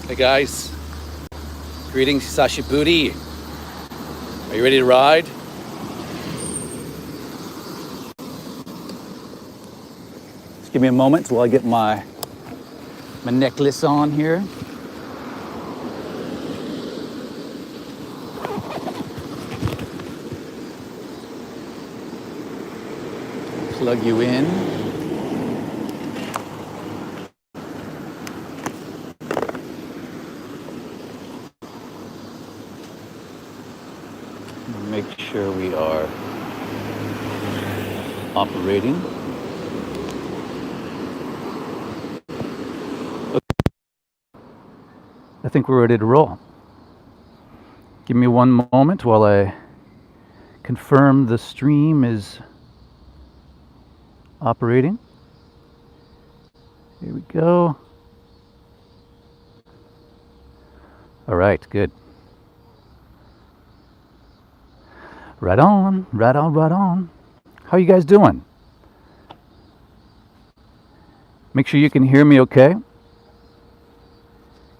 Hey guys, greetings, Sashiburi. Are you ready to ride? Just give me a moment till I get my necklace on here. Plug you in. Make sure we are operating. I think we're ready to roll. Give me one moment while I confirm the stream is operating. Here we go. All right, good. Right on, right on, right on. How you guys doing? Make sure you can hear me okay.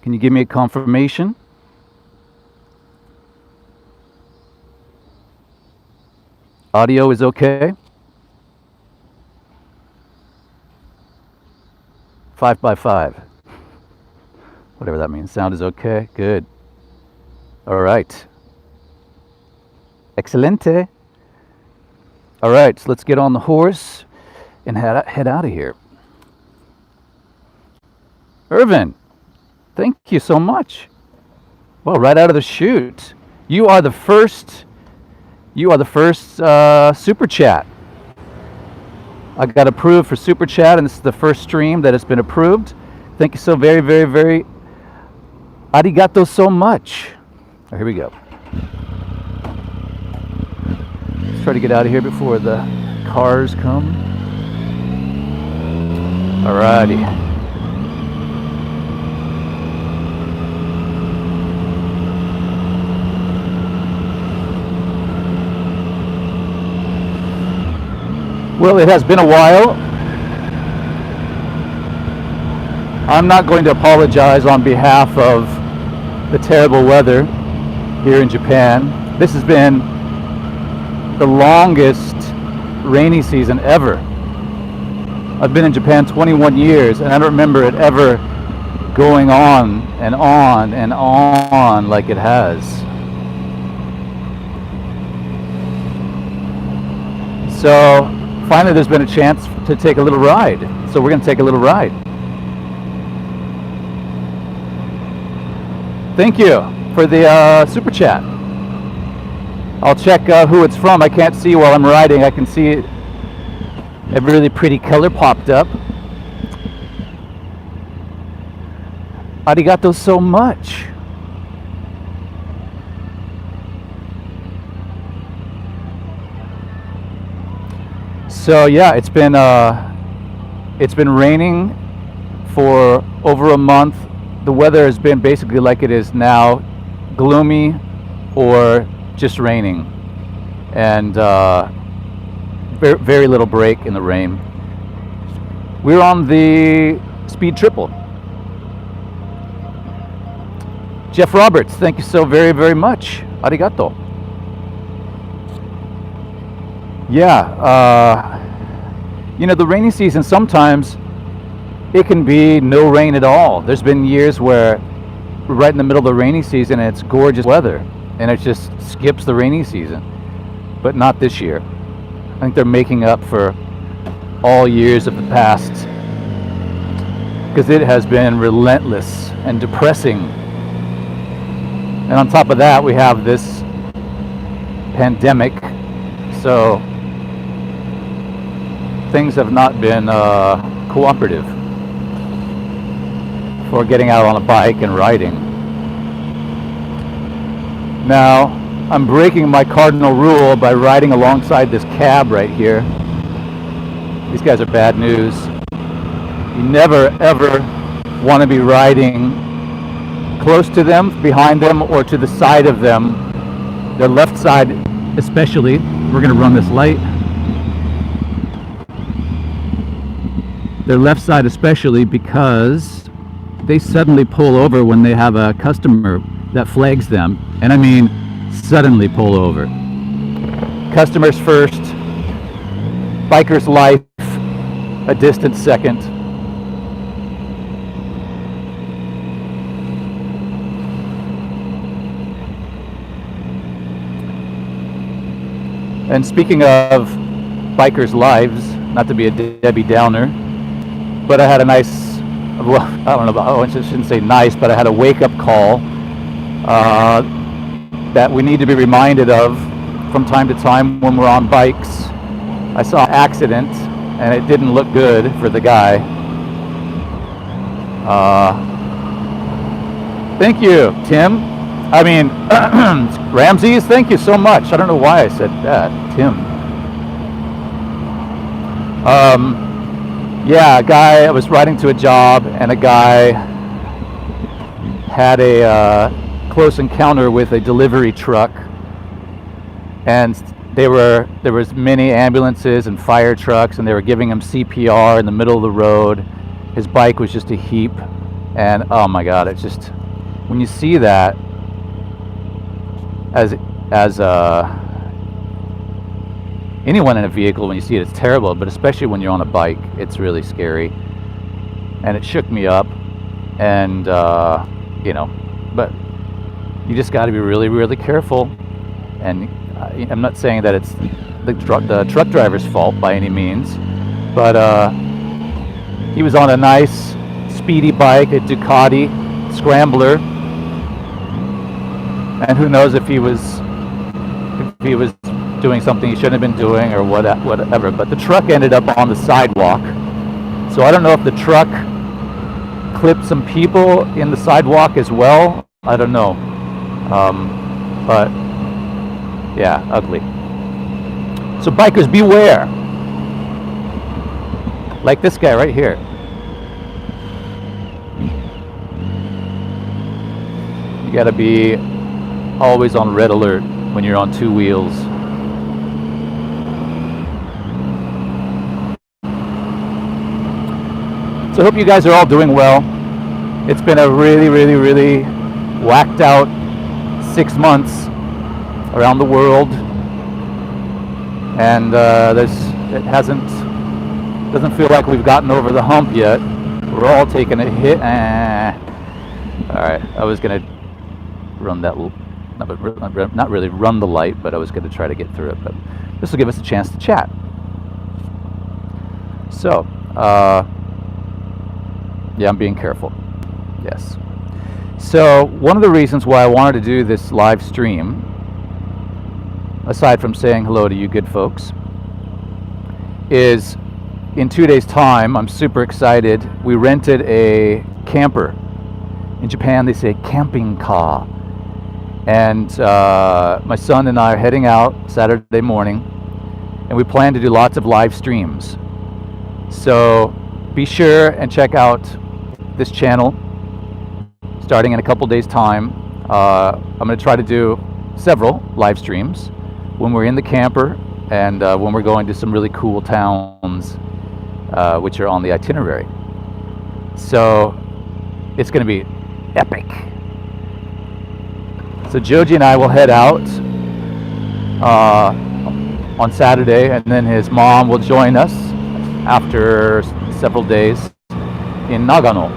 Can you give me a confirmation? Audio is okay? 5 by 5. Whatever that means. Sound is okay? Good. All right. Excelente. All right, so let's get on the horse and head out of here. Irvin, thank you so much. Well, right out of the chute. You are the first super chat. I got approved for super chat, and this is the first stream that has been approved. Thank you so very, very, very arigato so much. Oh, here we go. Let's try to get out of here before the cars come. Alrighty. Well, it has been a while. I'm not going to apologize on behalf of the terrible weather here in Japan. This has been the longest rainy season ever. I've been in Japan 21 years, and I don't remember it ever going on and on and on like it has. So finally there's been a chance to take a little ride. So we're going to take a little ride. Thank you for the super chat. I'll check who it's from. I can't see while I'm riding. I can see a really pretty color popped up. Arigato so much. So yeah, it's been raining for over a month. The weather has been basically like it is now, gloomy or just raining, and very, very little break in the rain. We're on the speed triple. Jeff Roberts, thank you so very, very much. Arigato. Yeah, the rainy season, sometimes it can be no rain at all. There's been years where we're right in the middle of the rainy season and it's gorgeous weather, and it just skips the rainy season. But not this year. I think they're making up for all years of the past, because it has been relentless and depressing. And on top of that, we have this pandemic, so things have not been cooperative for getting out on a bike and riding. Now, I'm breaking my cardinal rule by riding alongside this cab right here. These guys are bad news. You never ever want to be riding close to them, behind them, or to the side of them. Their left side especially. We're going to run this light. Their left side especially, because they suddenly pull over when they have a customer that flags them, and I mean suddenly pull over. Customers first, biker's life a distant second. And speaking of bikers' lives, not to be a Debbie Downer, but I had a nice, well, I don't know, I shouldn't say nice, but I had a wake-up call that we need to be reminded of from time to time when we're on bikes. I saw an accident, and it didn't look good for the guy. Thank you, Tim. I mean, Ramses, thank you so much. I don't know why I said that, Tim. Yeah, a guy, I was riding to a job, and a guy had a close encounter with a delivery truck, and there was many ambulances and fire trucks, and they were giving him CPR in the middle of the road. His bike was just a heap, and oh my God, it's just, when you see that, as anyone in a vehicle, when you see it, it's terrible, but especially when you're on a bike, it's really scary. And it shook me up, and you know, but you just got to be really, really careful. And I'm not saying that it's the truck driver's fault by any means, but he was on a nice speedy bike, a Ducati Scrambler, and who knows if he was doing something he shouldn't have been doing or whatever. But the truck ended up on the sidewalk, so I don't know if the truck clipped some people in the sidewalk as well. I don't know, but yeah, ugly. So bikers, beware. Like this guy right here. You gotta be always on red alert when you're on two wheels. So I hope you guys are all doing well. It's been a really, really, really whacked out 6 months around the world, and it doesn't feel like we've gotten over the hump yet. We're all taking a hit. All right, I was gonna run that, not really run the light, but I was gonna try to get through it. But this will give us a chance to chat. So, yeah, I'm being careful. Yes. So one of the reasons why I wanted to do this live stream, aside from saying hello to you good folks, is in 2 days' time, I'm super excited. We rented a camper. In Japan, they say camping car. And my son and I are heading out Saturday morning, and we plan to do lots of live streams. So be sure and check out this channel starting in a couple days' time. I'm going to try to do several live streams when we're in the camper and when we're going to some really cool towns which are on the itinerary. So it's going to be epic. So Joji and I will head out on Saturday, and then his mom will join us after several days in Nagano.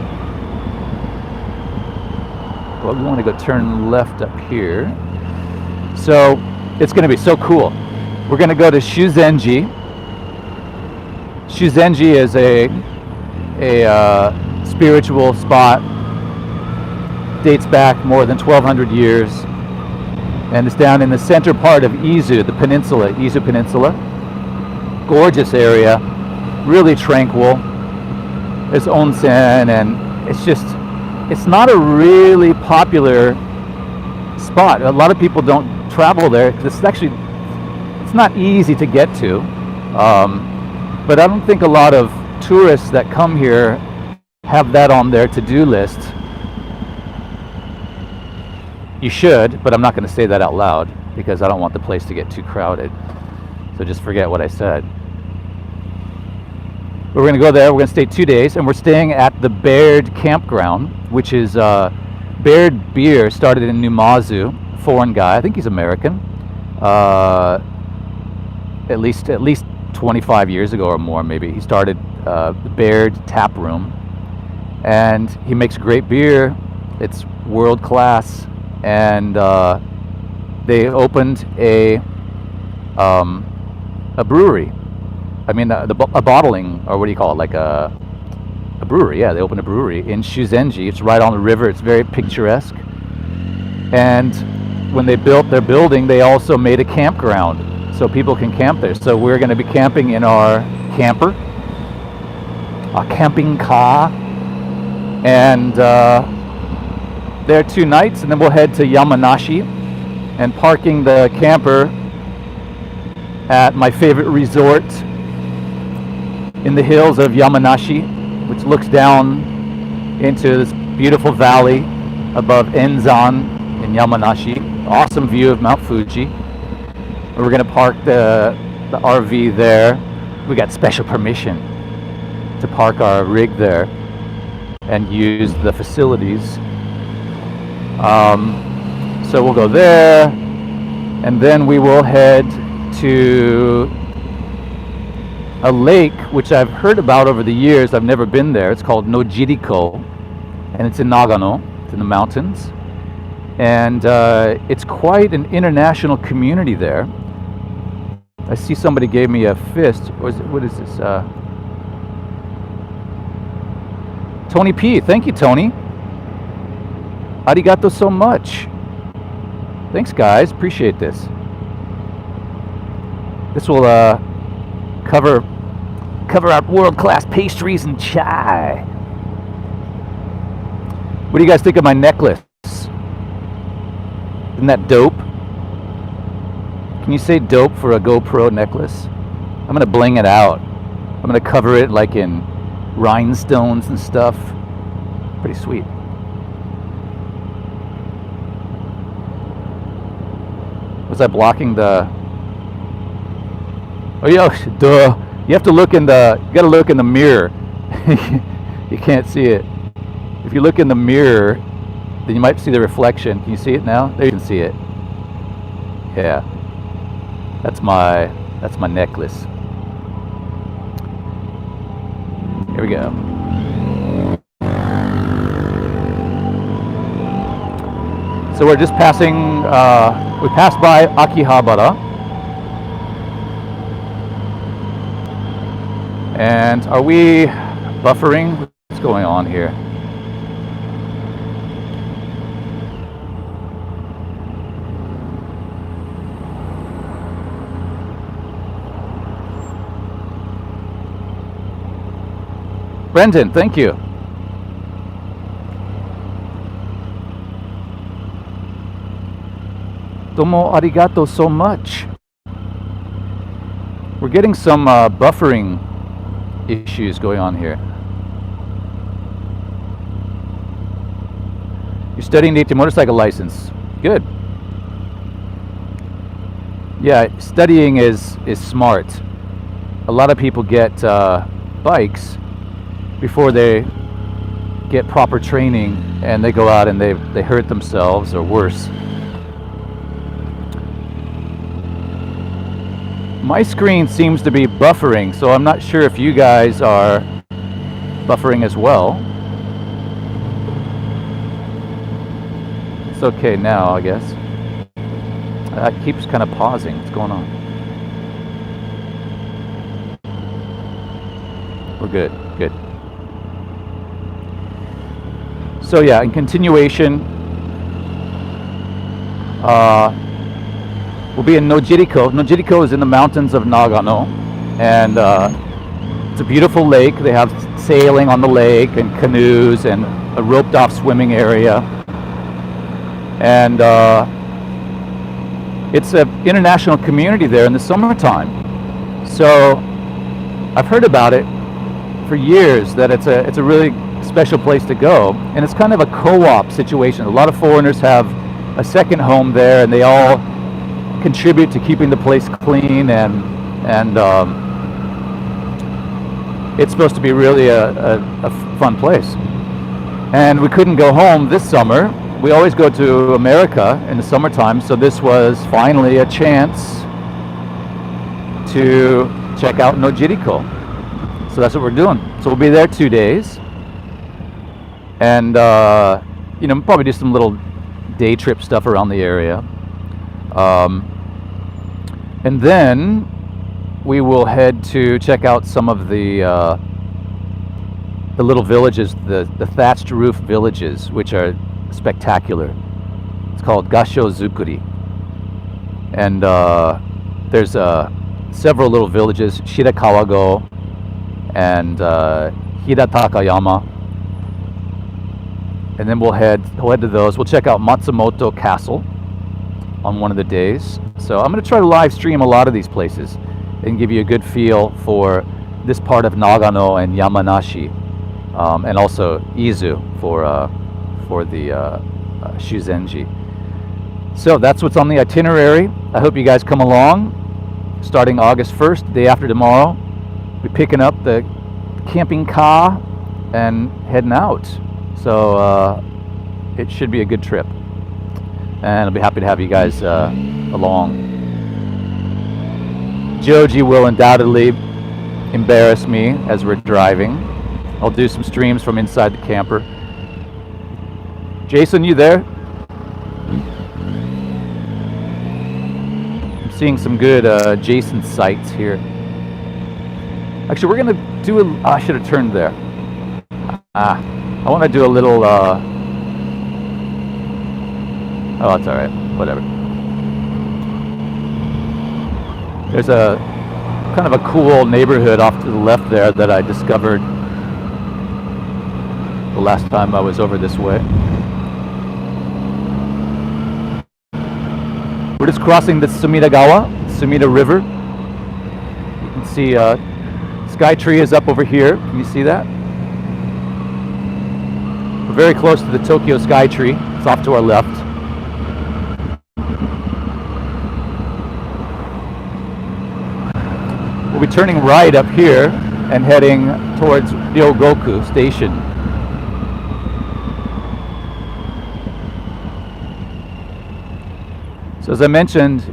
Well, we want to go turn left up here. So it's going to be so cool. We're going to go to Shuzenji. Shuzenji is a spiritual spot. Dates back more than 1,200 years, and it's down in the center part of Izu, the peninsula, Izu Peninsula. Gorgeous area, really tranquil. There's onsen, and it's not a really popular spot. A lot of people don't travel there because it's not easy to get to. But I don't think a lot of tourists that come here have that on their to-do list. You should, but I'm not going to say that out loud because I don't want the place to get too crowded. So just forget what I said. We're going to go there. We're going to stay 2 days, and we're staying at the Baird Campground, which is Baird Beer started in Numazu. Foreign guy, I think he's American. At least 25 years ago or more, maybe. He started the Baird Tap Room, and he makes great beer. It's world class, and they opened a brewery. I mean, a bottling, or what do you call it? Like a brewery. Yeah, they opened a brewery in Shuzenji. It's right on the river. It's very picturesque. And when they built their building, they also made a campground so people can camp there. So we're going to be camping in our camper, a camping car, and there 2 nights, and then we'll head to Yamanashi and parking the camper at my favorite resort in the hills of Yamanashi, which looks down into this beautiful valley above Enzan in Yamanashi. Awesome view of Mount Fuji. We're going to park the RV there. We got special permission to park our rig there and use the facilities. So we'll go there, and then we will head to a lake which I've heard about over the years. I've never been there. It's called Nojiriko, and it's in Nagano. It's in the mountains, and it's quite an international community there. I see somebody gave me a fist. What is this? Tony P. Thank you, Tony. Arigato so much. Thanks, guys. Appreciate this. This will cover our world-class pastries and chai. What do you guys think of my necklace? Isn't that dope? Can you say dope for a GoPro necklace? I'm gonna bling it out. I'm gonna cover it like in rhinestones and stuff. Pretty sweet. Was I blocking the... Oh yeah, duh. You have to look in the... You gotta look in the mirror. You can't see it. If you look in the mirror, then you might see the reflection. Can you see it now? There you can see it. Yeah. That's my necklace. Here we go. So we're just passing, we passed by Akihabara. And are we buffering? What's going on here? Brendan, thank you. Domo arigato so much. We're getting some buffering issues going on here. You're studying to get your motorcycle license. Good. Yeah, studying is smart. A lot of people get bikes before they get proper training, and they go out and they hurt themselves or worse. My screen seems to be buffering, so I'm not sure if you guys are buffering as well. It's okay now, I guess. That keeps kind of pausing. What's going on? We're good. Good. So yeah, in continuation, we'll be in Nojiriko. Nojiriko is in the mountains of Nagano, and it's a beautiful lake. They have sailing on the lake and canoes and a roped-off swimming area, and it's an international community there in the summertime. So I've heard about it for years, that it's a really special place to go, and it's kind of a co-op situation. A lot of foreigners have a second home there, and they all contribute to keeping the place clean and it's supposed to be really a fun place. And we couldn't go home this summer. We always go to America in the summertime, so this was finally a chance to check out Nojiriko. So that's what we're doing. So we'll be there 2 days, and probably do some little day trip stuff around the area, and then we will head to check out some of the little villages, the thatched roof villages, which are spectacular. It's called Gasho Zukuri, and there's several little villages, Shirakawago and Hiratakayama, and then we'll head to those. We'll check out Matsumoto Castle on one of the days. So I'm going to try to live stream a lot of these places and give you a good feel for this part of Nagano and Yamanashi, and also Izu for the Shuzenji. So that's what's on the itinerary. I hope you guys come along. Starting August 1st, day after tomorrow, we're picking up the camping car and heading out. So it should be a good trip, and I'll be happy to have you guys along. Joji will undoubtedly embarrass me as we're driving. I'll do some streams from inside the camper. Jason, you there? I'm seeing some good Jason sights here. Actually, we're gonna do I should have turned there. I want to do a little. Oh, it's all right. Whatever. There's a kind of a cool neighborhood off to the left there that I discovered the last time I was over this way. We're just crossing the Sumida River. You can see Skytree is up over here. Can you see that? We're very close to the Tokyo Skytree. It's off to our left. We'll be turning right up here and heading towards Ryogoku Station. So as I mentioned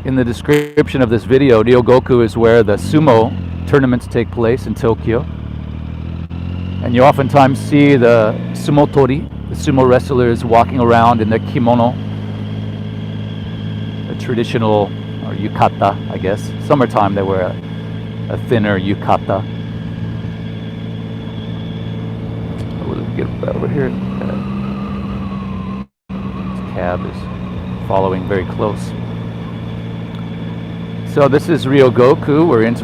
in the description of this video, Ryogoku is where the sumo tournaments take place in Tokyo. And you oftentimes see the sumotori, the sumo wrestlers, walking around in their kimono, a traditional, or yukata, I guess. Summertime they wear a thinner yukata. We'll get over here. This cab is following very close. So this is Ryogoku. We're in.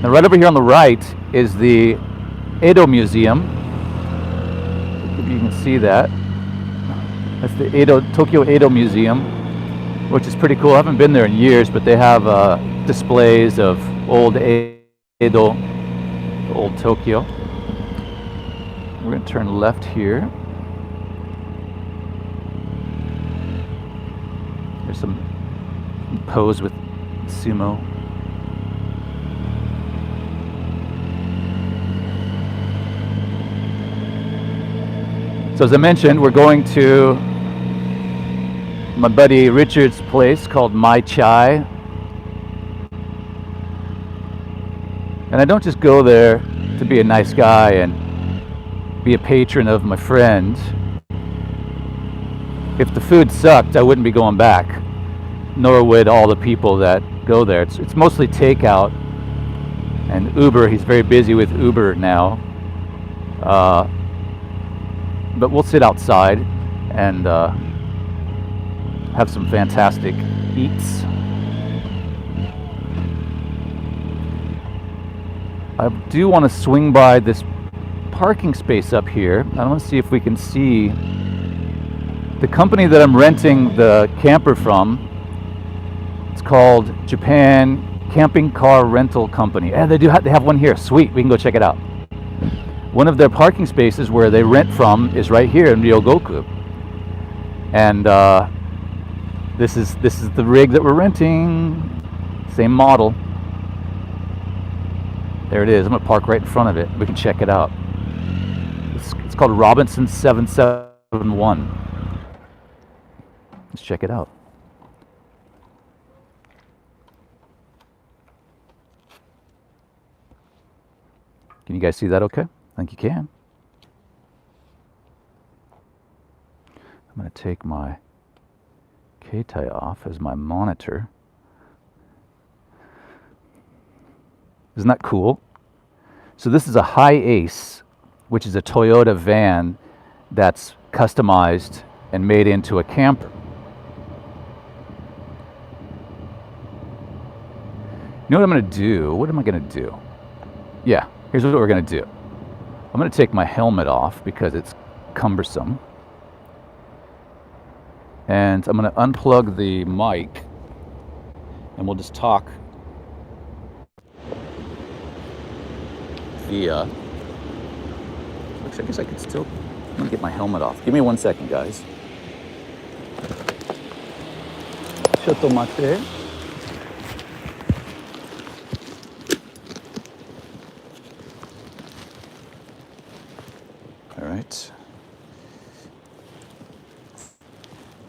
Now right over here on the right is the Edo Museum. If you can see that. That's the Tokyo Edo Museum, which is pretty cool. I haven't been there in years, but they have displays of old Edo, old Tokyo. We're going to turn left here. There's some pose with sumo. So as I mentioned, we're going to my buddy Richard's place called Mai Chai. And I don't just go there to be a nice guy and be a patron of my friend. If the food sucked, I wouldn't be going back, nor would all the people that go there. It's mostly takeout and Uber. He's very busy with Uber now. But we'll sit outside and have some fantastic eats. I do want to swing by this parking space up here. I want to see if we can see the company that I'm renting the camper from. It's called Japan Camping Car Rental Company. And they have one here. Sweet, we can go check it out. One of their parking spaces where they rent from is right here in Ryogoku. And This is the rig that we're renting. Same model. There it is. I'm gonna park right in front of it. We can check it out. It's called Robinson 771. Let's check it out. Can you guys see that okay? I think you can. I'm going to take my K-tie off as my monitor. Isn't that cool? So this is a High Ace, which is a Toyota van that's customized and made into a camper. You know what I'm going to do? What am I going to do? Yeah, here's what we're going to do. I'm going to take my helmet off because it's cumbersome. And I'm going to unplug the mic and we'll just talk via... I guess I could still... I'm going to get my helmet off. Give me 1 second, guys. Shotomate. All right.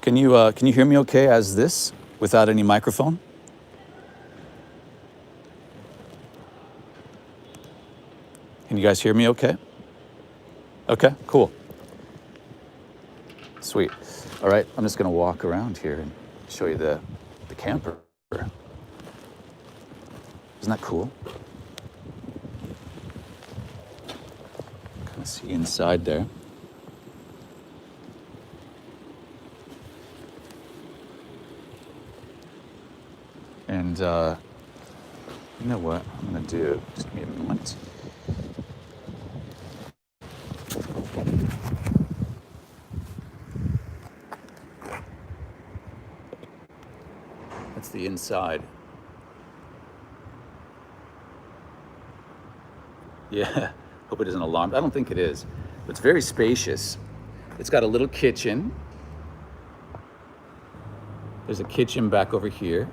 Can you hear me okay as this without any microphone? Can you guys hear me okay? Okay, cool. Sweet. All right, I'm just gonna walk around here and show you the camper. Isn't that cool? Kind of see inside there. And you know what I'm gonna do? Just give me a moment. That's the inside. Yeah, hope it isn't alarmed. I don't think it is. But it's very spacious. It's got a little kitchen. There's a kitchen back over here.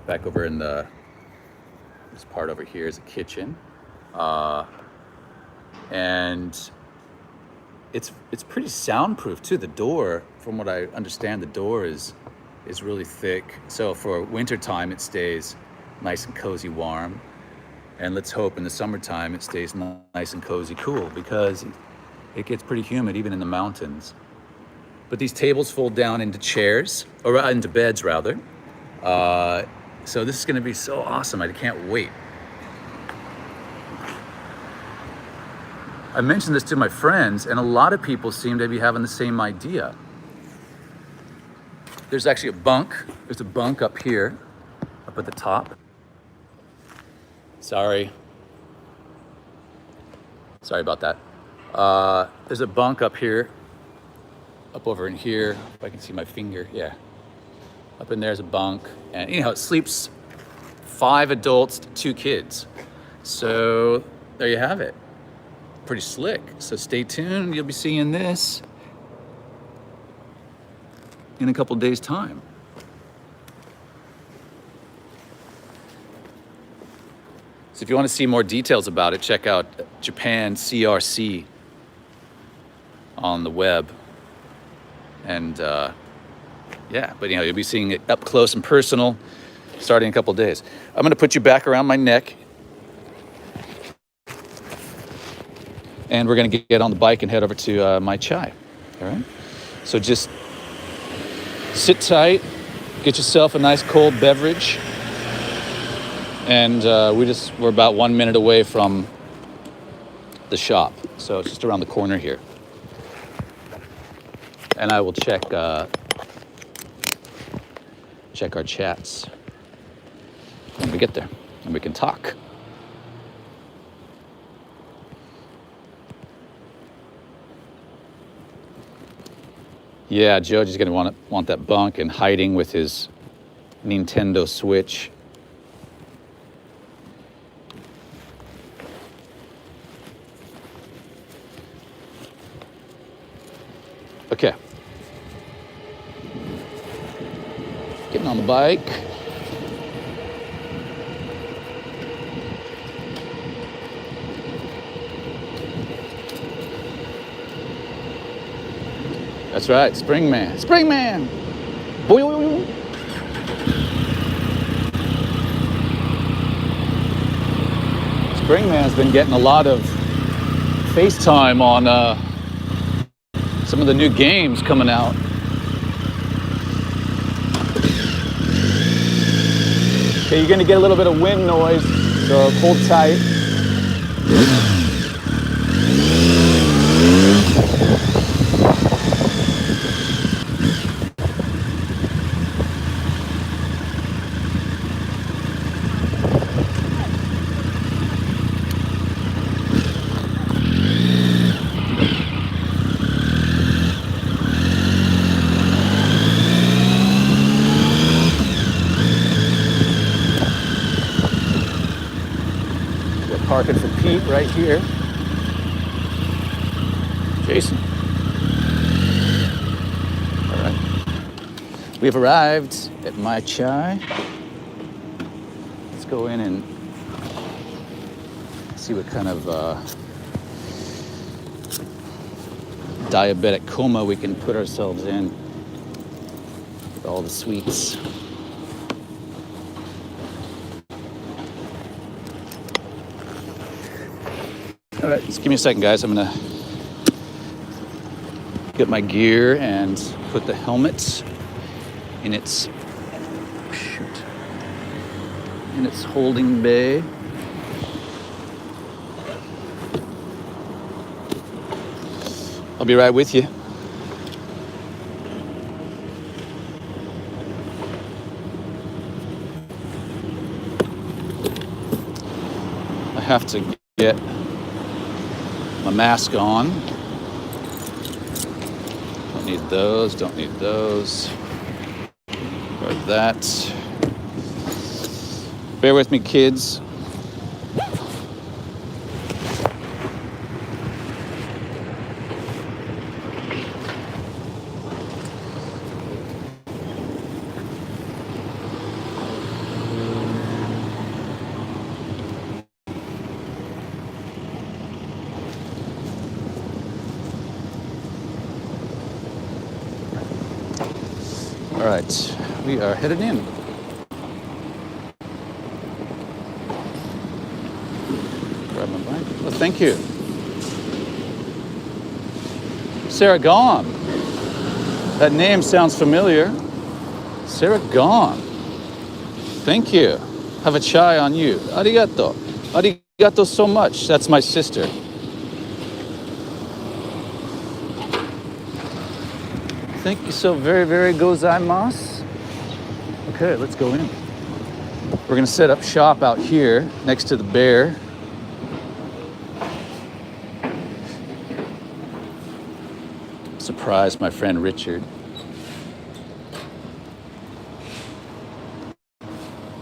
Back over in this part over here is a kitchen. And it's pretty soundproof too. The door, from what I understand, the door is really thick. So for winter time, it stays nice and cozy warm. And let's hope in the summertime it stays nice and cozy cool, because it gets pretty humid even in the mountains. But these tables fold down into chairs, or into beds rather. So this is gonna be so awesome. I can't wait. I mentioned this to my friends, and a lot of people seem to be having the same idea. There's actually a bunk. There's a bunk up here, up at the top. Sorry about that. There's a bunk up here, up over in here. If I can see my finger, yeah. Up in there's a bunk, and you know, it sleeps 5 adults, 2 kids. So there you have it. Pretty slick. So stay tuned. You'll be seeing this in a couple days' time. So if you want to see more details about it, check out Japan CRC on the web. And yeah, but you know, you'll be seeing it up close and personal starting in a couple days. I'm going to put you back around my neck. And we're going to get on the bike and head over to Mai Chai. All right? So just sit tight, get yourself a nice cold beverage. And we're about 1 minute away from the shop. So it's just around the corner here. And I will check our chats when we get there, and we can talk. Yeah, Joji's gonna want that bunk and hiding with his Nintendo Switch. Okay. on the bike. That's right, Springman. Springman! Boing! Springman's been getting a lot of FaceTime on some of the new games coming out. Okay, you're gonna get a little bit of wind noise, so hold tight. Parking for Pete right here. Jason. All right. We've arrived at Mai Chai. Let's go in and see what kind of diabetic coma we can put ourselves in with all the sweets. All right, just give me a second, guys. I'm gonna get my gear and put the helmet in its holding bay. I'll be right with you. I have to get my mask on. Don't need those, don't need those. Or that. Bear with me, kids. All right, we are headed in. Grab my bike. Well, thank you. Sarah Gomm. That name sounds familiar. Sarah Gomm. Thank you. Have a chai on you. Arigato. Arigato so much. That's my sister. Thank you so very gozaimasu. Okay, let's go in. We're gonna set up shop out here next to the bear. Surprise my friend Richard.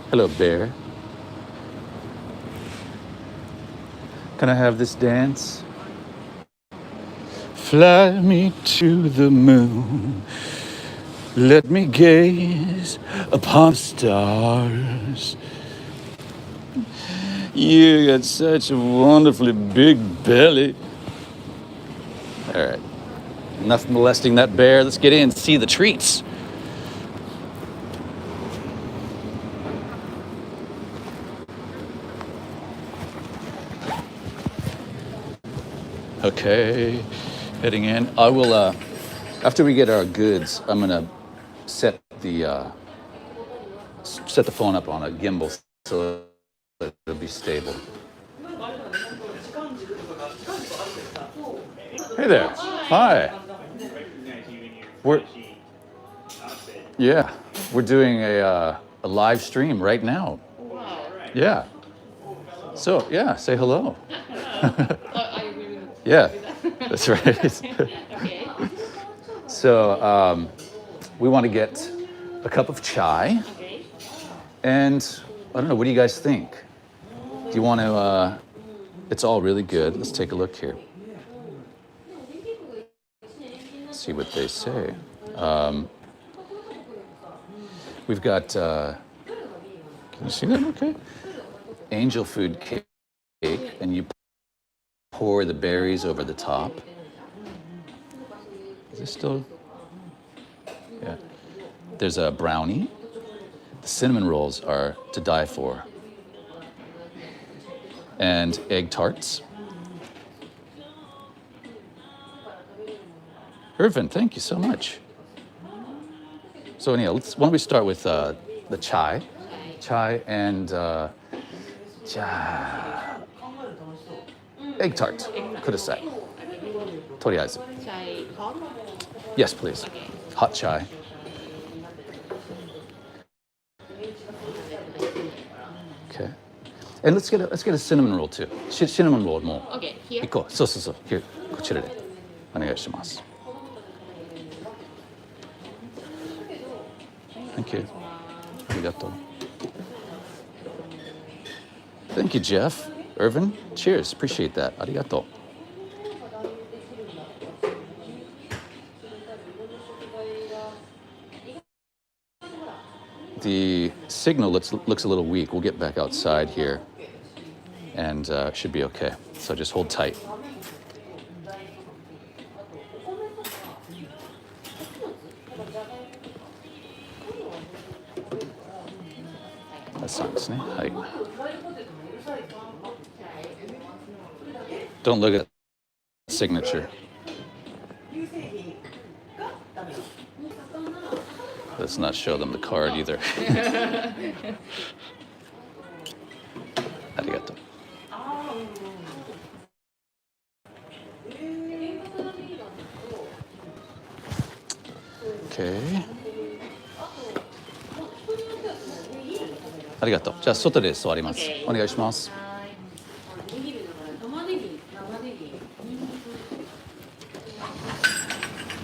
Hello, bear. Can I have this dance? Fly me to the moon. Let me gaze upon the stars. You got such a wonderfully big belly. All right. Enough molesting that bear. Let's get in and see the treats. Okay, heading in. I will, after we get our goods, I'm gonna set the phone up on a gimbal so that it'll be stable. Hey there. Hi. We're doing a live stream right now. Yeah. So yeah, say hello. Yeah, that's right. Okay. So we want to get a cup of chai, Okay. and I don't know. What do you guys think? Do you want to? It's all really good. Let's take a look here. See what they say. We've got, can you see that okay? Angel food cake, and you pour the berries over the top. Is this still? Yeah. There's a brownie. The cinnamon rolls are to die for. And egg tarts. Irvin, thank you so much. So anyhow, why don't we start with the chai. Chai and egg tart. Kudasai. Toriaizu. Chai hot? Yes, please. Okay. Hot chai. Okay. And let's get a cinnamon roll too. Cinnamon roll more. Okay, here? 行こう。そうそうそう。Here こちらでお願いします。Thank you. ありがとう。Thank you, Jeff. Irvin, cheers. Appreciate that. ありがとう。The signal looks a little weak. We'll get back outside here, and it should be okay. So just hold tight. That's nice, right? Don't look at the signature. Let's not show them the card either. Arigato. Okay. ありがとう。じゃあ外で座ります。お願いします。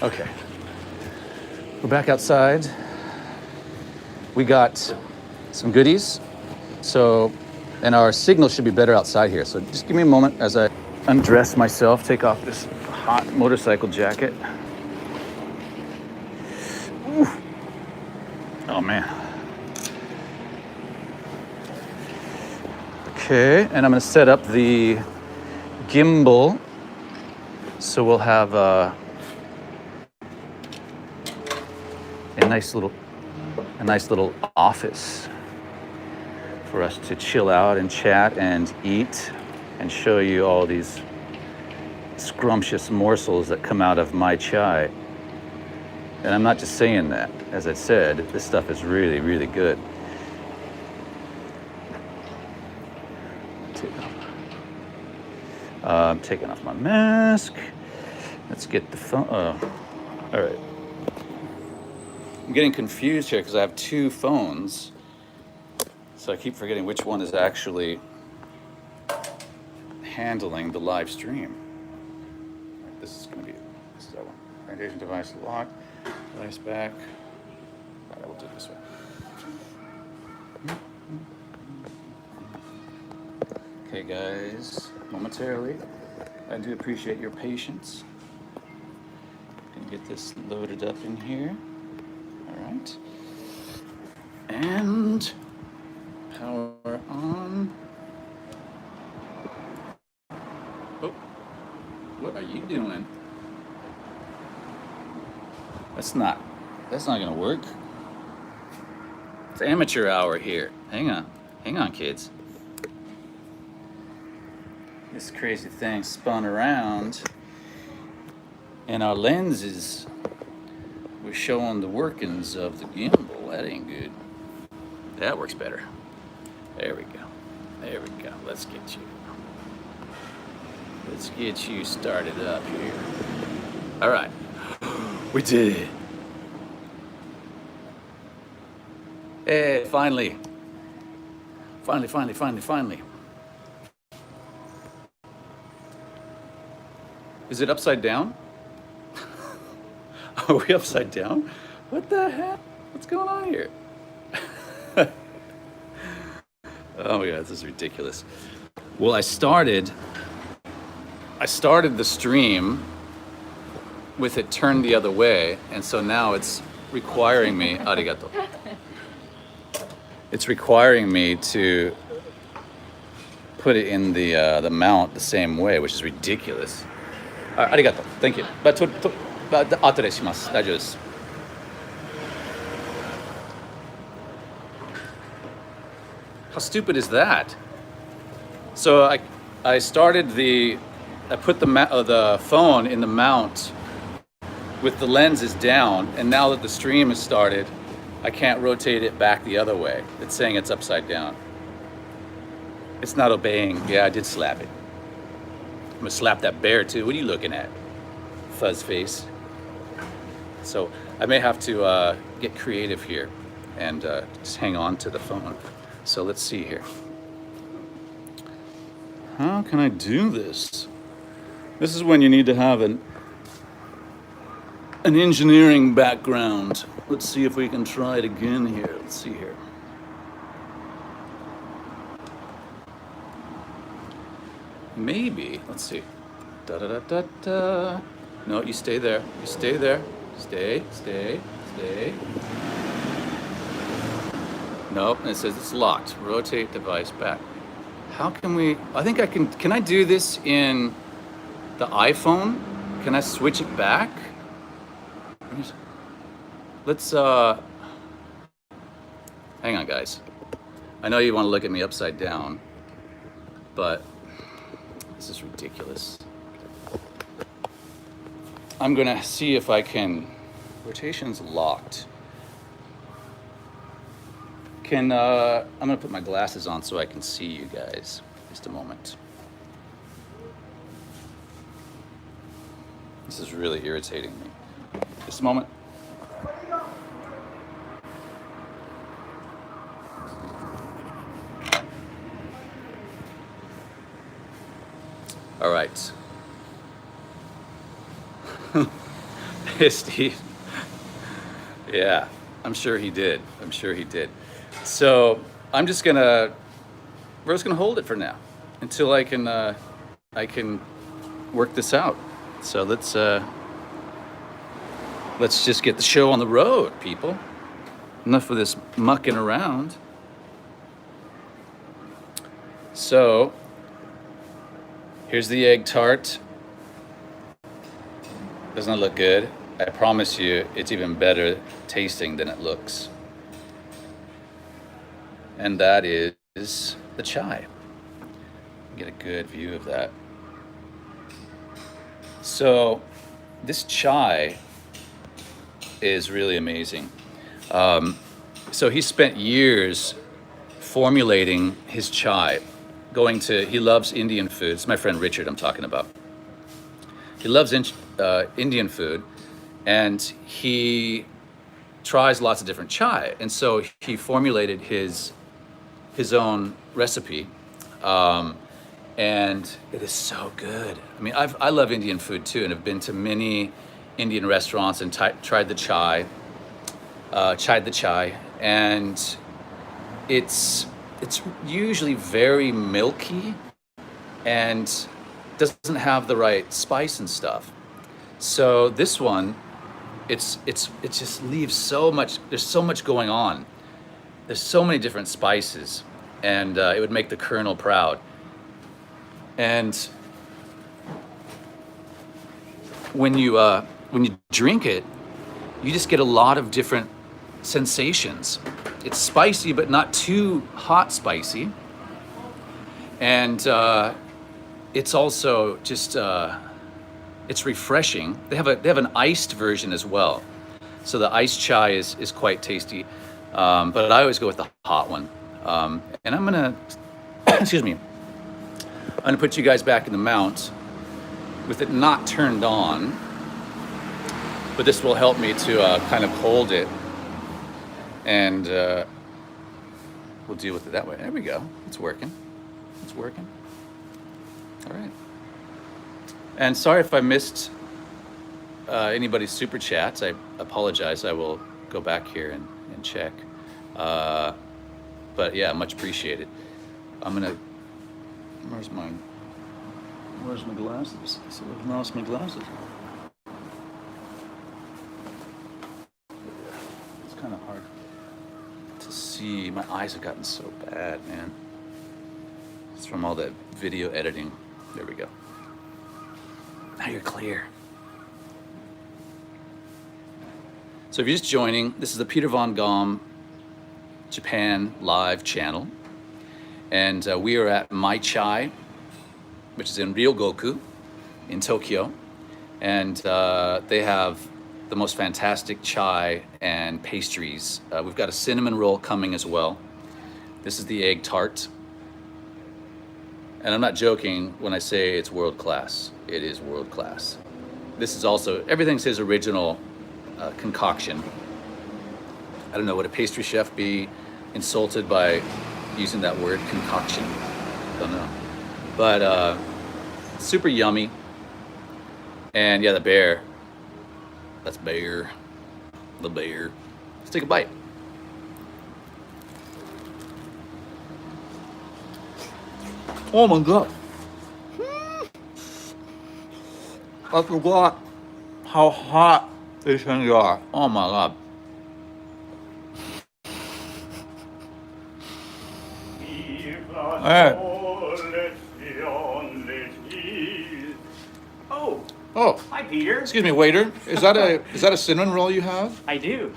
Okay. We're back outside. We got some goodies. So, and our signal should be better outside here. So just give me a moment as I undress myself, take off this hot motorcycle jacket. Ooh. Oh man. Okay, and I'm gonna set up the gimbal. So we'll have a nice little office for us to chill out and chat and eat and show you all these scrumptious morsels that come out of Mai Chai. And I'm not just saying that. As I said, this stuff is really, really good. I'm taking off my mask. Let's get the phone. All right. I'm getting confused here because I have two phones. So I keep forgetting which one is actually handling the live stream. Right, this is that one. Orientation device locked. Device back. All right, we'll do it this way. Okay, guys, momentarily, I do appreciate your patience. Gonna get this loaded up in here. All right. And power on. Oh, what are you doing? That's not gonna work. It's amateur hour here. Hang on, kids. This crazy thing spun around, and our lenses were showing the workings of the gimbal. That ain't good. That works better. There we go. There we go. Let's get you started up here. All right. We did it. Hey, finally. Finally. Is it upside down? Are we upside down? What the heck? What's going on here? Oh my God, this is ridiculous. Well, I started the stream with it turned the other way, and so now it's requiring me, arigato. it's requiring me to put it in the mount the same way, which is ridiculous. ありがとう. Thank you. But 後でします. 大丈夫です. How stupid is that? So I put the phone in the mount with the lenses down, and now that the stream has started, I can't rotate it back the other way. It's saying it's upside down. It's not obeying. Yeah, I did slap it. I'm gonna slap that bear too. What are you looking at? Fuzz face. So I may have to get creative here and just hang on to the phone. So let's see here. How can I do this? This is when you need to have an engineering background. Let's see if we can try it again here. Let's see here. Maybe, let's see. Da da da da da. No, you stay there. You stay there. Stay. Nope, it says it's locked. Rotate device back. How can we, I think I can I do this in the iPhone? Can I switch it back? Let's, hang on guys. I know you want to look at me upside down, but this is ridiculous. I'm gonna see if I can, rotation's locked. I'm gonna put my glasses on so I can see you guys. Just a moment. This is really irritating me. Just a moment. All right. Steve. Yeah, I'm sure he did. So we're just gonna hold it for now until I can work this out. So let's just get the show on the road, people. Enough of this mucking around. So here's the egg tart. Doesn't it look good? I promise you, it's even better tasting than it looks. And that is the chai. Get a good view of that. So this chai is really amazing. So he spent years formulating his chai. He loves Indian food. It's my friend Richard I'm talking about. He loves Indian food, and he tries lots of different chai. And so he formulated his own recipe, and it is so good. I mean, I love Indian food too, and have been to many Indian restaurants and tried the chai, and it's usually very milky and doesn't have the right spice and stuff. So this one, it just leaves so much. There's so much going on. There's so many different spices, and it would make the Colonel proud. And when you drink it, you just get a lot of different sensations. It's spicy, but not too hot spicy. And it's also just it's refreshing. They have an iced version as well. So the iced chai is quite tasty, but I always go with the hot one. And I'm gonna, excuse me, I'm gonna put you guys back in the mount with it not turned on, but this will help me to kind of hold it, and we'll deal with it that way. There we go. It's working. All right. And sorry if I missed anybody's super chats. I apologize. I will go back here and check. But yeah, much appreciated. Where's my glasses? So I've lost my glasses. It's kind of hard to see. see. My eyes have gotten so bad, man. It's from all that video editing. There we go. Now you're clear. So if you're just joining, this is the Peter Von Gomm Japan live channel. And we are at Mai Chai, which is in Ryogoku in Tokyo. And they have the most fantastic chai and pastries. We've got a cinnamon roll coming as well. This is the egg tart. And I'm not joking when I say it's world class. It is world class. This is also, everything's his original concoction. I don't know, would a pastry chef be insulted by using that word, concoction? Don't know. But super yummy. And yeah, the bear. That's bear. The bear. Let's take a bite. Oh my god. I forgot how hot these things are. Oh my god. Hey. Oh. Hi, Peter. Excuse me, waiter. Is that a cinnamon roll you have? I do.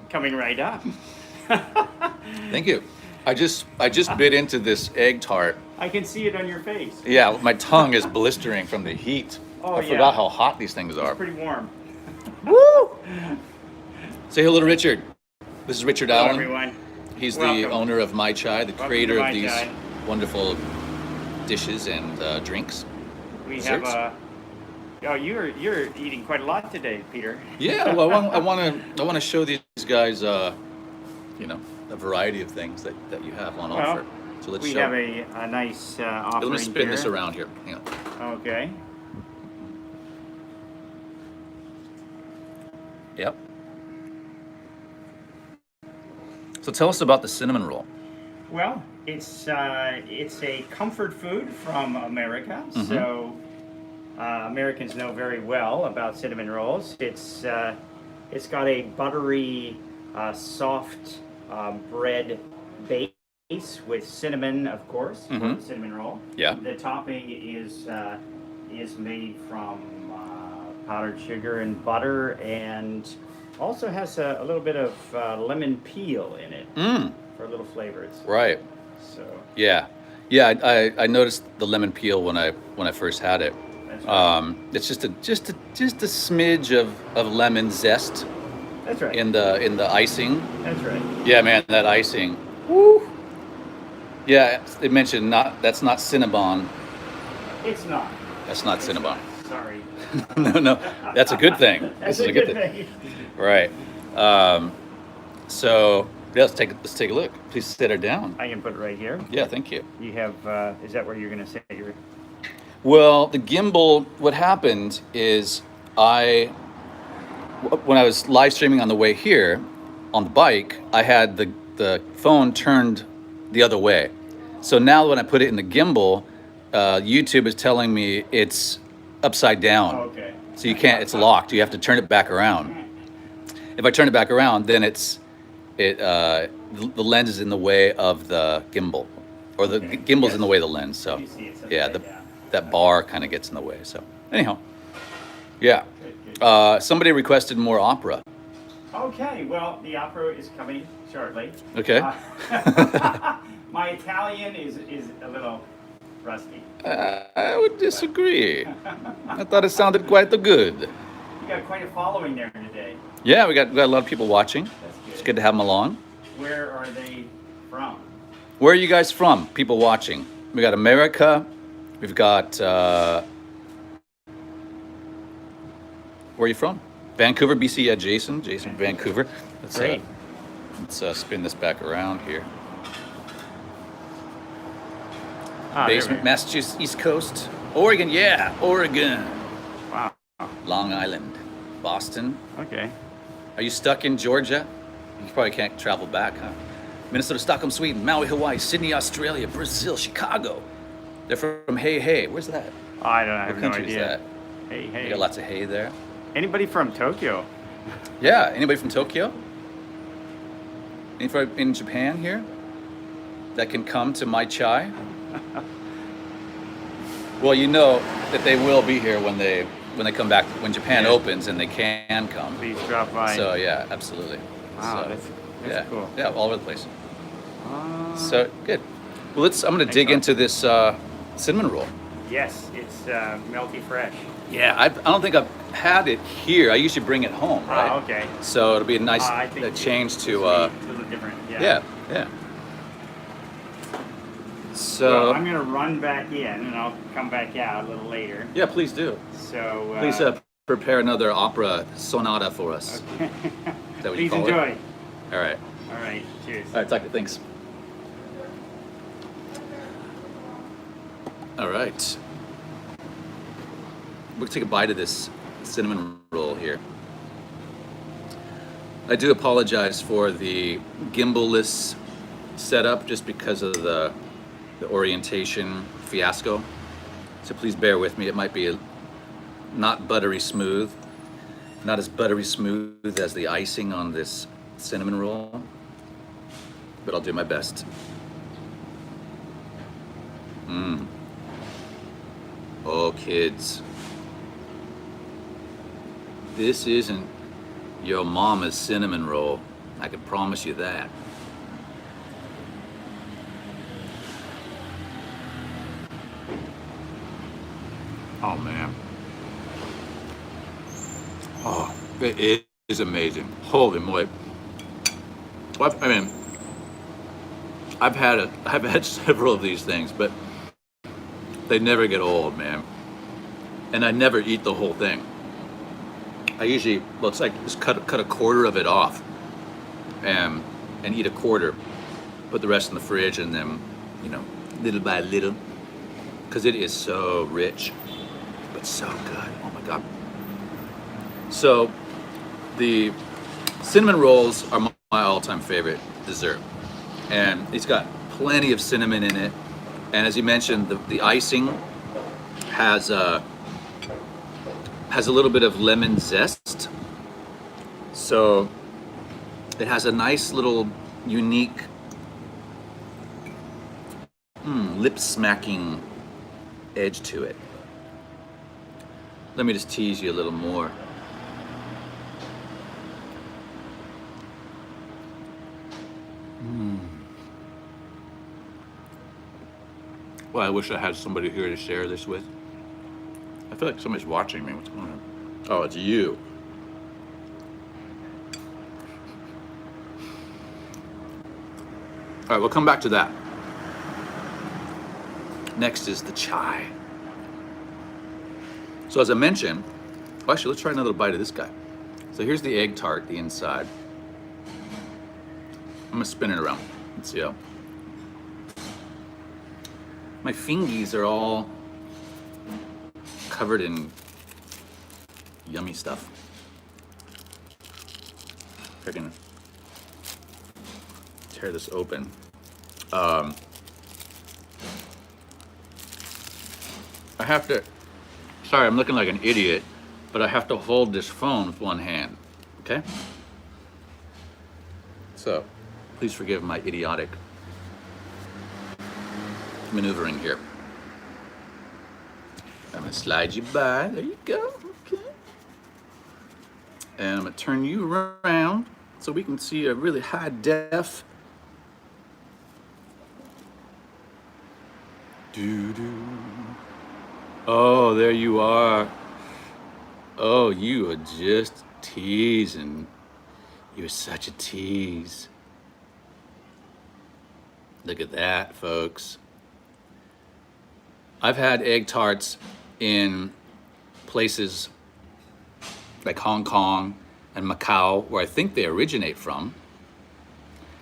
Coming right up. Thank you. I just bit into this egg tart. I can see it on your face. Yeah, my tongue is blistering from the heat. Oh, I forgot how hot these things are. It's pretty warm. Woo! Say hello to Richard. This is Richard Hello, Allen. everyone. He's Welcome. the owner of Mai Chai, the Welcome creator to of Mai these Chai. wonderful dishes and drinks. We Desserts. have oh, you're eating quite a lot today, Peter. Yeah, well, I want to show these guys, you know, a variety of things that you have on offer. So let's we show. have a nice offering. Let me spin here. this around here. Hang on. Okay. Yep. So tell us about the cinnamon roll. Well, it's a comfort food from America. Mm-hmm. So Americans know very well about cinnamon rolls. It's got a buttery, soft bread base with cinnamon, of course, for the cinnamon roll. Yeah. The topping is made from powdered sugar and butter, and also has a little bit of lemon peel in it for a little flavor. Right. So Yeah. I noticed the lemon peel when I first had it. that's right. It's just a smidge of lemon zest That's right. in the icing. That's right. Yeah, man, that icing. Woo. Yeah, they mentioned that's not Cinnabon. It's not. That's not It's Cinnabon. not. Sorry. No, that's a good thing. That's This is a good thing. Right. So yeah, let's take a look. Please sit her down. I can put it right here. Yeah, thank you. You have. Is that where you're going to set your? Well, the gimbal. What happened is when I was live streaming on the way here, on the bike, I had the phone turned the other way. So now when I put it in the gimbal, YouTube is telling me it's upside down. Oh, okay. So you can't. It's locked. You have to turn it back around. If I turn it back around, then the lens is in the way of the gimbal, or the Okay. gimbal's Yes. in the way of the lens. So You see it's yeah, upside down. that bar kind of gets in the way. So anyhow, yeah. Good. Somebody requested more opera. Okay. Well, the opera is coming shortly. Okay. My Italian is a little rusty. I would disagree. I thought it sounded quite good. You got quite a following there today. Yeah, we got a lot of people watching. That's good. It's good to have them along. Where are they from? Where are you guys from? People watching. We got America. We've got. Where are you from? Vancouver, BC. Yeah, Jason. Jason, Vancouver. Great. Let's spin this back around here. Ah, there we Basement, are. Massachusetts, East Coast, Oregon. Yeah, Oregon. Wow. Long Island, Boston. Okay. Are you stuck in Georgia? You probably can't travel back, huh? Minnesota, Stockholm, Sweden, Maui, Hawaii, Sydney, Australia, Brazil, Chicago. They're from Hey. Where's that? I don't. I have What no country is idea. that? Hey, We hey. got lots of hay there. Anybody from Tokyo? Yeah, anybody from Tokyo? If I'm in Japan here, that can come to Mai Chai. Well, you know that they will be here when they come back, when Japan Yeah. opens and they can come. Please drop by. So yeah, absolutely. Wow, So, that's yeah, cool. yeah, all over the place. So So good. Well, I'm gonna dig Excellent. into this cinnamon roll. yes, it's melty fresh. Yeah, I don't think I've had it here. I usually bring it home, right? Ah, okay. So it'll be a nice I think change it's to. a little different. Yeah, yeah. So Well, I'm gonna run back in, and I'll come back out a little later. yeah, please do. So Please prepare another opera sonata for us. Okay. Is that what you Please call enjoy. it? All right. All right. Cheers. All right, talk to you. Thanks. All right. We'll take a bite of this cinnamon roll here. I do apologize for the gimbal-less setup just because of the orientation fiasco. So please bear with me. It might be not buttery smooth, not as buttery smooth as the icing on this cinnamon roll, but I'll do my best. Oh, kids. This isn't your mama's cinnamon roll. I can promise you that. Oh, man. Oh, it is amazing. Holy moly. Well, I mean, I've had several of these things, but they never get old, man. And I never eat the whole thing. I usually, well, it's like just cut a quarter of it off, and eat a quarter, put the rest in the fridge, and then, you know, little by little, because it is so rich, but so good. Oh my God. So, the cinnamon rolls are my all-time favorite dessert, and it's got plenty of cinnamon in it. And as you mentioned, the icing has a little bit of lemon zest, so it has a nice little unique lip-smacking edge to it. Let me just tease you a little more. Well, I wish I had somebody here to share this with. I feel like somebody's watching me. What's going on? Oh, it's you. All right, we'll come back to that. Next is the chai. So as I mentioned, well, actually, let's try another bite of this guy. So here's the egg tart, the inside. I'm gonna spin it around. Let's see how. My fingies are all covered in yummy stuff. If I can tear this open. I have to, sorry, I'm looking like an idiot, but I have to hold this phone with one hand, okay? So, please forgive my idiotic maneuvering here. I'm gonna slide you by. There you go. Okay. And I'm gonna turn you around so we can see a really high def. Doo-doo. Oh, there you are. Oh, you are just teasing. You're such a tease. Look at that, folks. I've had egg tarts in places like Hong Kong and Macau, where I think they originate from.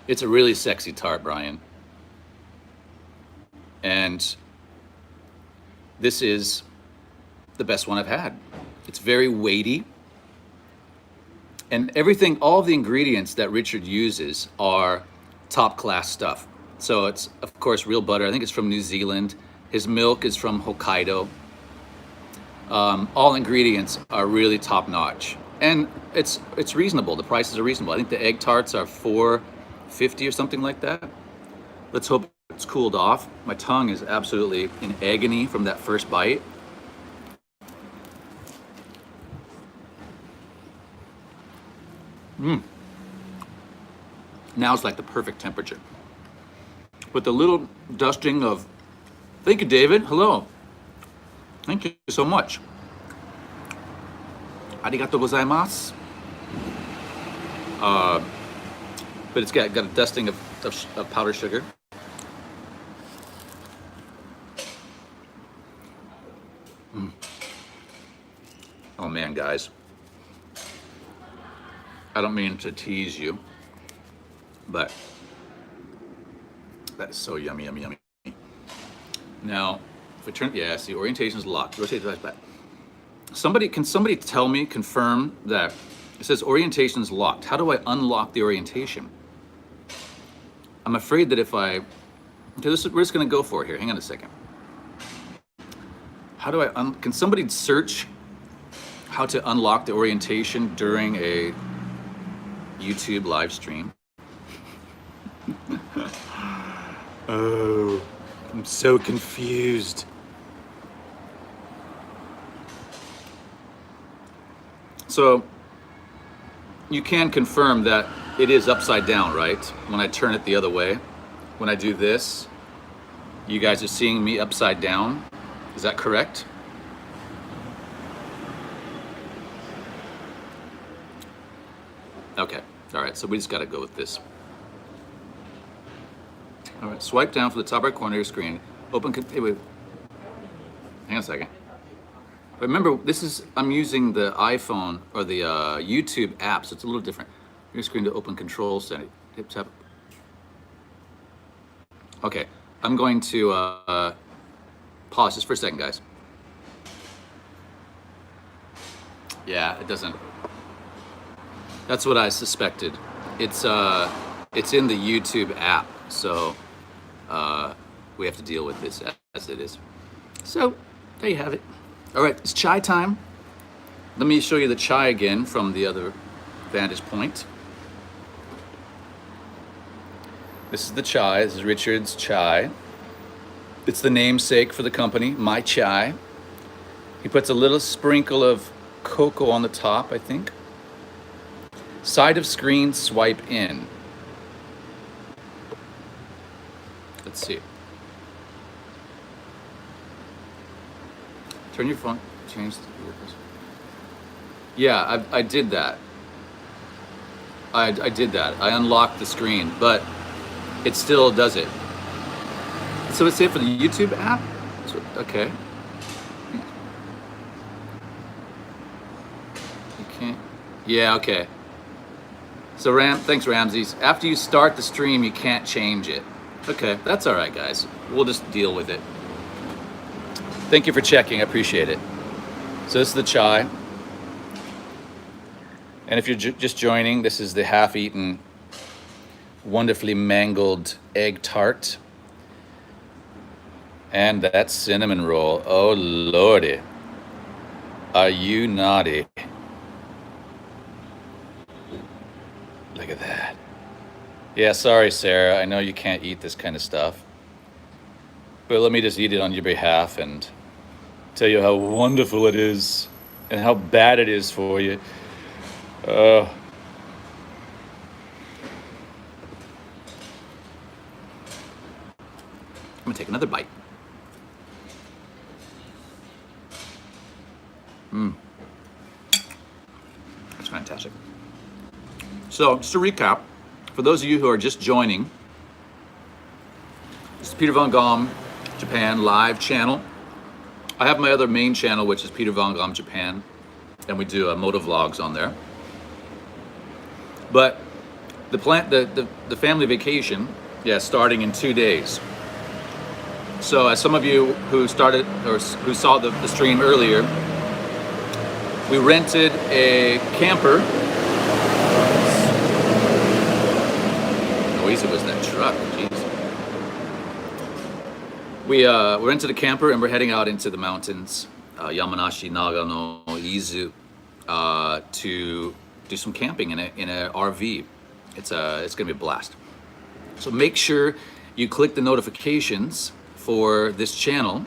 It's a really sexy tart, Brian. And this is the best one I've had. It's very weighty. And everything, all of the ingredients that Richard uses are top class stuff. So it's, of course, real butter. I think it's from New Zealand. His milk is from Hokkaido. All ingredients are really top notch. And it's reasonable. The prices are reasonable. I think the egg tarts are 50 or something like that. Let's hope it's cooled off. My tongue is absolutely in agony from that first bite. Now it's like the perfect temperature. With the little dusting of, thank you, David. Hello. Thank you so much. Arigato gozaimasu. But it's got a dusting of powdered sugar. Oh man, guys. I don't mean to tease you, but that is so yummy, yummy, yummy. Now, if I turn, yeah, see, orientation is locked. Rotate the device back. Can somebody tell me, confirm that it says orientation is locked? How do I unlock the orientation? I'm afraid that if I, okay, we're just gonna go for it here. Hang on a second. How do I, can somebody search how to unlock the orientation during a YouTube live stream? Oh, I'm so confused. So you can confirm that it is upside down, right? When I turn it the other way, when I do this, you guys are seeing me upside down. Is that correct? Okay, all right, so we just gotta go with this. All right, swipe down for the top right corner of your screen. Open, hey, wait. Hang on a second. Remember, I'm using the iPhone or the YouTube app, so it's a little different. Your screen to open control setting. Hip tap. Okay, I'm going to pause just for a second, guys. Yeah, it doesn't. That's what I suspected. It's in the YouTube app, so we have to deal with this as it is. So there you have it. All right, it's chai time. Let me show you the chai again from the other vantage point. This is the chai. This is Richard's chai. It's the namesake for the company, Mai Chai. He puts a little sprinkle of cocoa on the top, I think. Side of screen, swipe in. Let's see. Turn your phone, change the purpose. Yeah, I did that. I did that. I unlocked the screen, but it still does it. So it's it for the YouTube app? So, okay. You can't, yeah, okay. So thanks Ramses. After you start the stream, you can't change it. Okay, that's all right, guys. We'll just deal with it. Thank you for checking, I appreciate it. So this is the chai. And if you're just joining, this is the half-eaten, wonderfully mangled egg tart. And that cinnamon roll, oh lordy. Are you naughty? Look at that. Yeah, sorry, Sarah. I know you can't eat this kind of stuff. But let me just eat it on your behalf and tell you how wonderful it is and how bad it is for you. I'm gonna take another bite. That's fantastic. So, just to recap, for those of you who are just joining, this is Peter Von Gomm Japan live channel. I have my other main channel, which is Peter Von Gomm Japan, and we do moto vlogs on there. But the family vacation, yeah, starting in 2 days. So as some of you who started or who saw the stream earlier, we rented a camper. How noisy was that truck? Jeez. We rented a camper and we're heading out into the mountains, Yamanashi, Nagano, Izu, to do some camping in a RV. It's gonna be a blast. So make sure you click the notifications for this channel,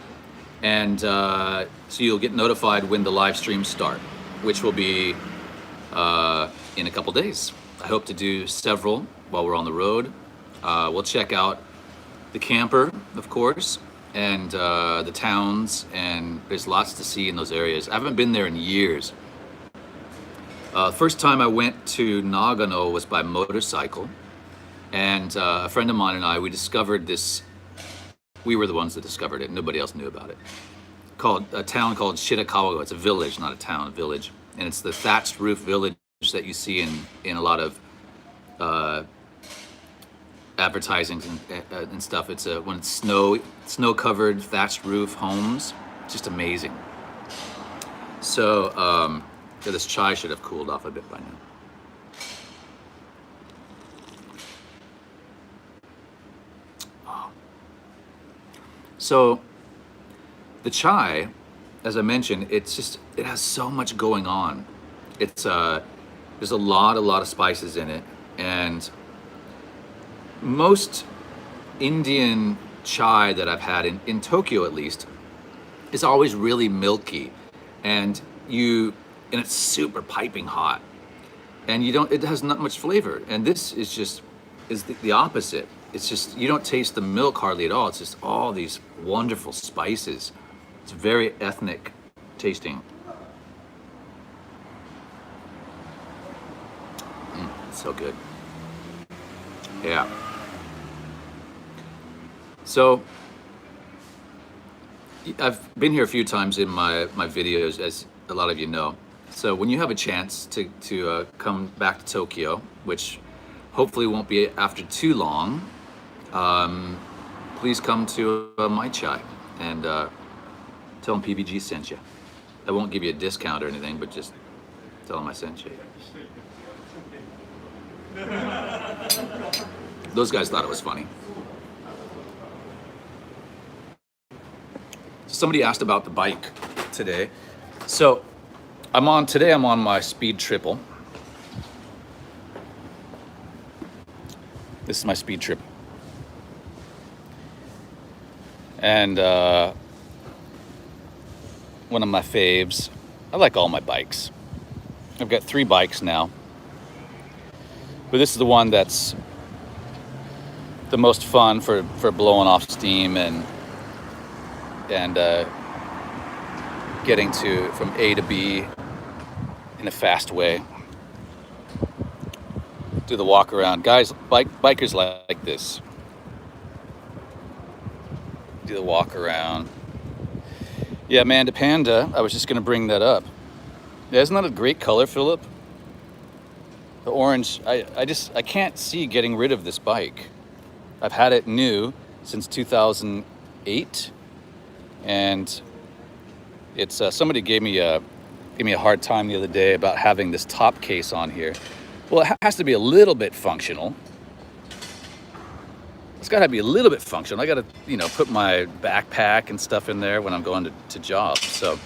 and so you'll get notified when the live streams start, which will be in a couple days. I hope to do several while we're on the road. We'll check out the camper, of course, and the towns, and there's lots to see in those areas. I haven't been there in years. First time I went to Nagano was by motorcycle, and a friend of mine and I, we discovered this. We were the ones that discovered it. Nobody else knew about it. Called a town called Shirakawa. It's a village, not a town, a village, and it's the thatched roof village that you see in a lot of advertising and stuff. It's when it's snow covered thatched roof homes. Just amazing. So yeah, this chai should have cooled off a bit by now. Oh. So the chai, as I mentioned, it has so much going on. It's there's a lot of spices in it, and most Indian chai that I've had in Tokyo, at least, is always really milky, and it's super piping hot, and it has not much flavor. And this is the opposite. It's just, you don't taste the milk hardly at all. It's just all these wonderful spices. It's very ethnic tasting. It's so good. Yeah. So I've been here a few times in my videos, as a lot of you know. So when you have a chance to come back to Tokyo, which hopefully won't be after too long, please come to Mai Chai and tell them PBG sent you. I won't give you a discount or anything, but just tell them I sent you. Those guys thought it was funny. Somebody asked about the bike today. So today I'm on my speed triple. This is my speed triple. And one of my faves. I like all my bikes. I've got 3 bikes now. But this is the one that's the most fun for blowing off steam and getting from A to B in a fast way. Do the walk around. Guys, bikers like this. Do the walk around. Yeah, Amanda Panda, I was just going to bring that up. Yeah, isn't that a great color, Philip? The orange, I can't see getting rid of this bike. I've had it new since 2008, and it's somebody gave me a hard time the other day about having this top case on here. Well, it has to be a little bit functional. It's got to be a little bit functional. I got to, put my backpack and stuff in there when I'm going to jobs. So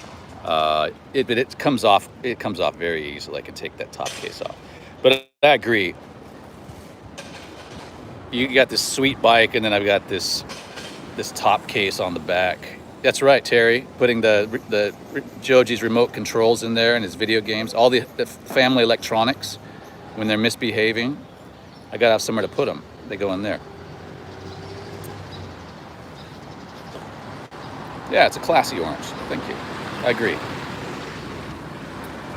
it comes off. It comes off very easily. I can take that top case off. But I agree. You got this sweet bike, and then I've got this top case on the back. That's right, Terry. Putting the Joji's remote controls in there and his video games, all the family electronics. When they're misbehaving, I gotta have somewhere to put them. They go in there. Yeah, it's a classy orange. Thank you. I agree.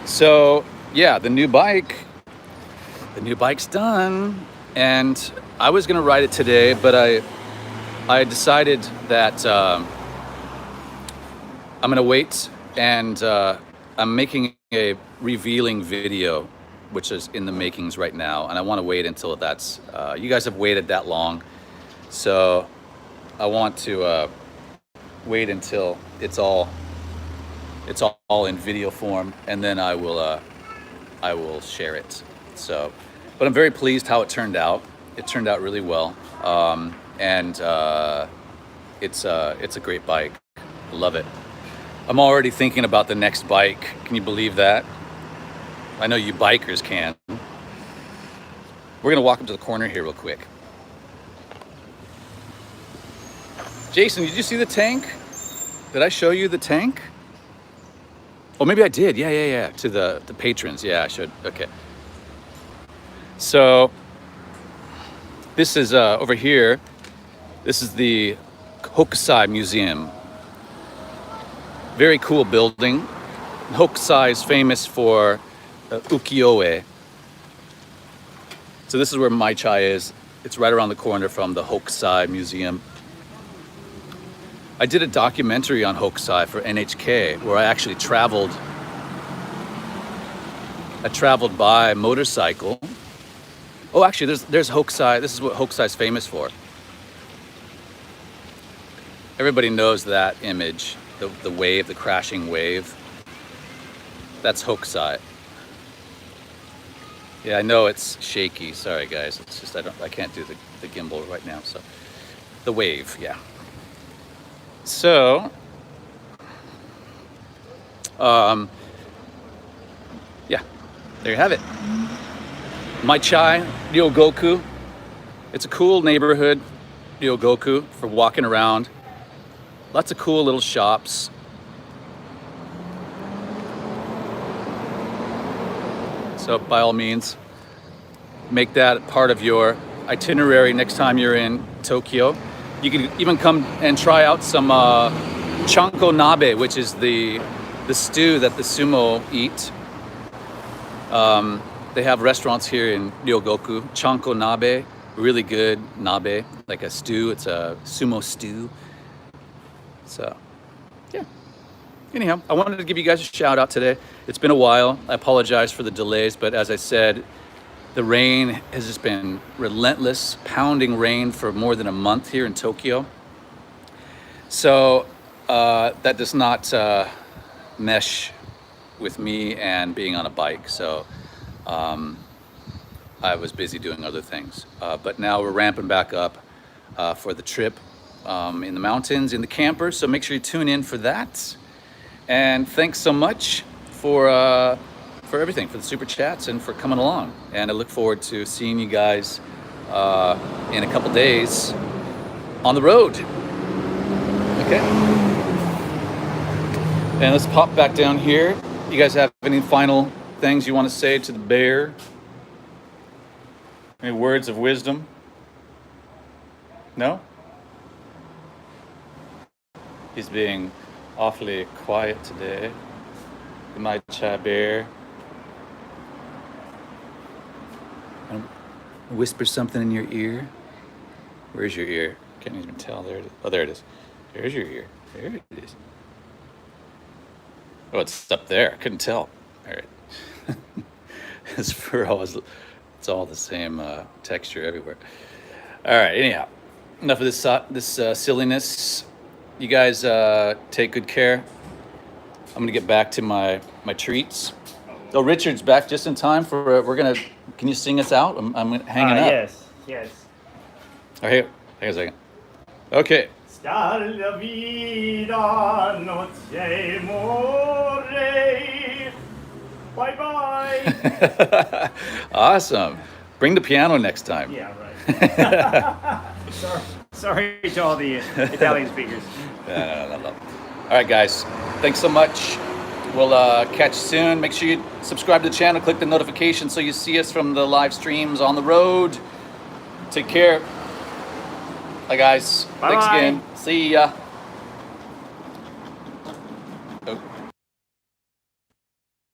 So yeah, the new bike's done, and I was gonna ride it today, but I decided that I'm gonna wait, and I'm making a revealing video, which is in the makings right now, and I want to wait until that's. You guys have waited that long, so I want to wait until it's all in video form, and then I will share it. So, but I'm very pleased how it turned out. It turned out really well, and it's a great bike. I love it. I'm already thinking about the next bike. Can you believe that? I know you bikers can. We're gonna walk up to the corner here real quick. Jason, did you see the tank? Did I show you the tank? Oh, maybe I did. Yeah. To the patrons. Yeah, I should. Okay. So this is over here. This is the Hokusai Museum. Very cool building. Hokusai is famous for ukiyo-e. So this is where Mai Chai is. It's right around the corner from the Hokusai Museum. I did a documentary on Hokusai for NHK where I actually traveled. I traveled by motorcycle. Oh, actually, there's Hokusai. This is what Hokusai is famous for. Everybody knows that image, the wave, the crashing wave. That's Hokusai. Yeah, I know it's shaky. Sorry, guys. It's just I can't do the gimbal right now. So, the wave, yeah. So, yeah, there you have it. Mai Chai, Ryogoku. It's a cool neighborhood, Ryogoku, for walking around. Lots of cool little shops. So by all means, make that part of your itinerary next time you're in Tokyo. You can even come and try out some chanko nabe, which is the stew that the sumo eat. They have restaurants here in Ryogoku. Chanko nabe, really good nabe, like a stew. It's a sumo stew. So, yeah. Anyhow, I wanted to give you guys a shout out today. It's been a while. I apologize for the delays, but as I said, the rain has just been relentless, pounding rain for more than a month here in Tokyo. So that does not mesh with me and being on a bike. So I was busy doing other things. But now we're ramping back up for the trip in the mountains, in the camper. So make sure you tune in for that. And thanks so much for everything, for the super chats and for coming along. And I look forward to seeing you guys in a couple days on the road. Okay. And let's pop back down here. You guys have any final things you want to say to the bear? Any words of wisdom? No? He's being awfully quiet today. The Mai Chai bear. And whisper something in your ear. Where's your ear? Can't even tell. There it is. Oh, there it is. There's your ear. There it is. Oh, it's up there. I couldn't tell. All right. His fur always, it's all the same texture everywhere. All right. Anyhow, enough of this silliness. You guys take good care. I'm gonna get back to my treats. Oh, Richard's back just in time for. Can you sing us out? I'm hanging up. Yes. Oh, hang on a second. Okay. Sta la vida noche more. Bye bye. Awesome. Bring the piano next time. Yeah, right. Sorry to all the Italian speakers. No. All right, guys. Thanks so much. We'll catch you soon. Make sure you subscribe to the channel. Click the notification so you see us from the live streams on the road. Take care. Bye, guys. Bye. Thanks again. See ya. Oh.